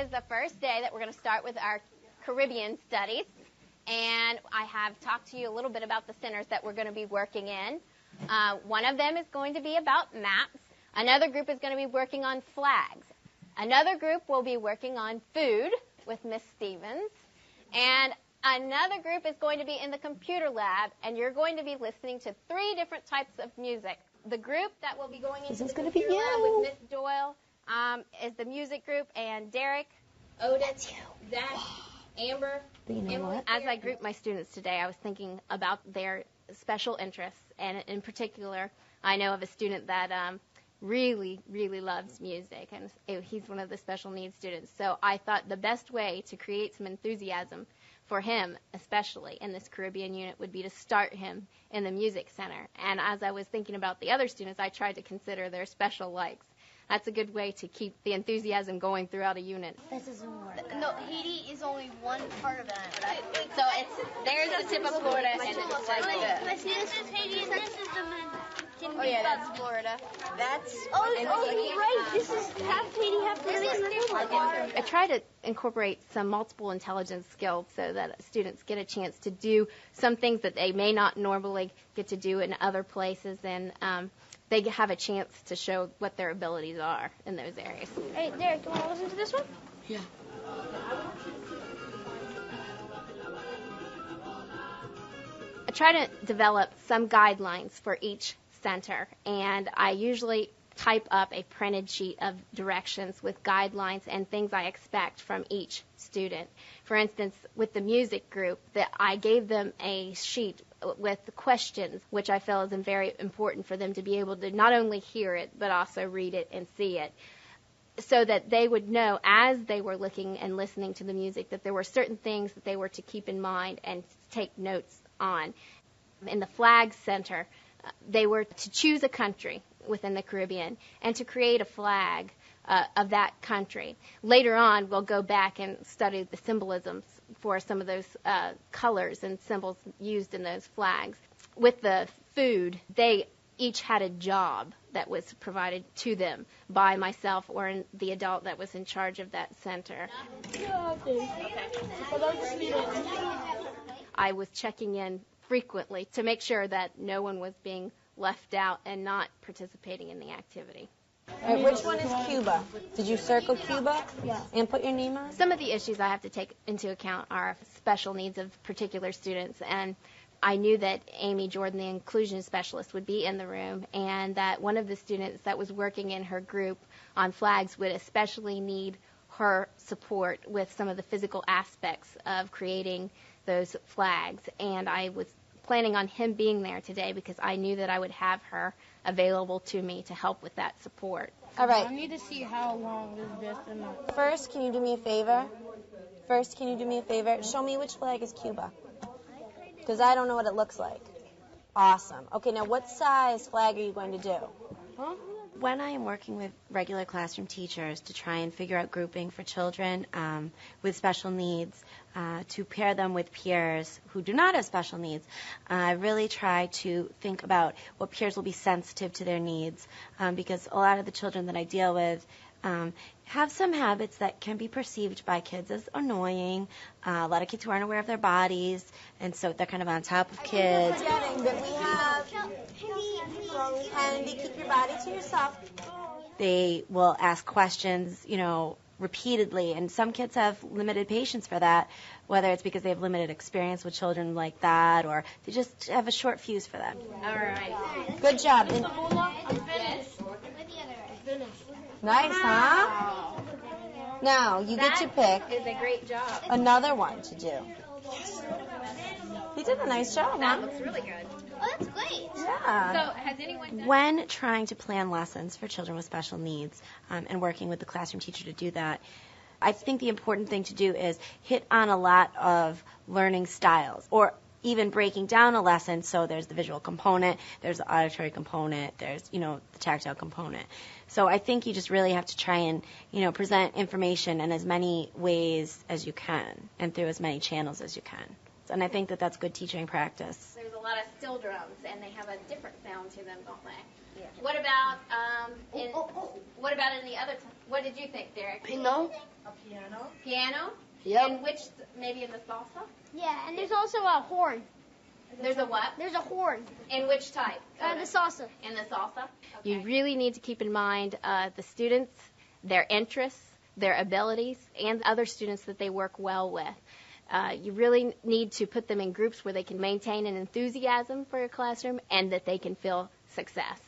is the first day that we're going to start with our Caribbean studies, and I have talked to you a little bit about the centers that we're going to be working in. One of them is going to be about maps. Another group is going to be working on flags. Another group will be working on food with Miss Stevens. And another group is going to be in the computer lab, and you're going to be listening to 3 different types of music. The group that will be going into the computer lab with Miss Doyle is the music group, and Derek, Otis, Zach, Amber. But you know what? As I grouped my students today, I was thinking about their special interests, and in particular, I know of a student that really, really loves music, and he's one of the special needs students. So I thought the best way to create some enthusiasm for him, especially in this Caribbean unit, would be to start him in the music center. And as I was thinking about the other students, I tried to consider their special likes. That's a good way to keep the enthusiasm going throughout a unit. This doesn't work. No, Haiti is only one part of that, right? So there's the tip of Florida, and it's like This is Haiti, and this is the oh yeah, that's Florida. That's you're right. This is half Haiti, half Florida. I try to incorporate some multiple intelligence skills so that students get a chance to do some things that they may not normally get to do in other places, and they have a chance to show what their abilities are in those areas. Hey, Derek, do you want to listen to this one? Yeah. I try to develop some guidelines for each center, and I usually type up a printed sheet of directions with guidelines and things I expect from each student. For instance, with the music group, I gave them a sheet with questions, which I feel is very important for them to be able to not only hear it, but also read it and see it, so that they would know as they were looking and listening to the music that there were certain things that they were to keep in mind and take notes on. In the Flag Center, they were to choose a country within the Caribbean and to create a flag of that country. Later on, we'll go back and study the symbolisms for some of those colors and symbols used in those flags. With the food, they each had a job that was provided to them by myself or the adult that was in charge of that center. I was checking in frequently to make sure that no one was being left out and not participating in the activity. All right, which one is Cuba? Did you circle Cuba? Yeah. And put your name on it? Some of the issues I have to take into account are special needs of particular students, and I knew that Amy Jordan, the inclusion specialist, would be in the room, and that one of the students that was working in her group on flags would especially need her support with some of the physical aspects of creating those flags. And I was planning on him being there today because I knew that I would have her available to me to help with that support. All right. I need to see how long is this and that. First, can you do me a favor? Show me which flag is Cuba. Because I don't know what it looks like. Awesome. Okay, now what size flag are you going to do? Huh? When I am working with regular classroom teachers to try and figure out grouping for children with special needs, to pair them with peers who do not have special needs, I really try to think about what peers will be sensitive to their needs, because a lot of the children that I deal with have some habits that can be perceived by kids as annoying. A lot of kids who aren't aware of their bodies, and so they're kind of on top of kids. Forgetting that we have Kennedy, keep your body to yourself. They will ask questions, repeatedly, and some kids have limited patience for that, whether it's because they have limited experience with children like that, or they just have a short fuse for that. All right. Good job. I'm finished. Nice, huh? Now, you get to pick Is a great job. another one to do. You did a nice job, That huh? looks really good. Oh, that's great. Yeah. So has anyone done When trying to plan lessons for children with special needs and working with the classroom teacher to do that, I think the important thing to do is hit on a lot of learning styles, or even breaking down a lesson. So there's the visual component, there's the auditory component, there's, the tactile component. So I think you just really have to try and, present information in as many ways as you can and through as many channels as you can. And I think that that's good teaching practice. There's a a lot of steel drums, and they have a different sound to them, don't they? Yeah. What about what about in the other? What did you think, Derek? Piano. A piano. Piano. Yep. And which maybe in the salsa? Yeah, and there's also a horn. There's a what? There's a horn. In which type? The salsa. In the salsa? You Okay. really need to keep in mind the students, their interests, their abilities, and other students that they work well with. You really need to put them in groups where they can maintain an enthusiasm for your classroom and that they can feel success.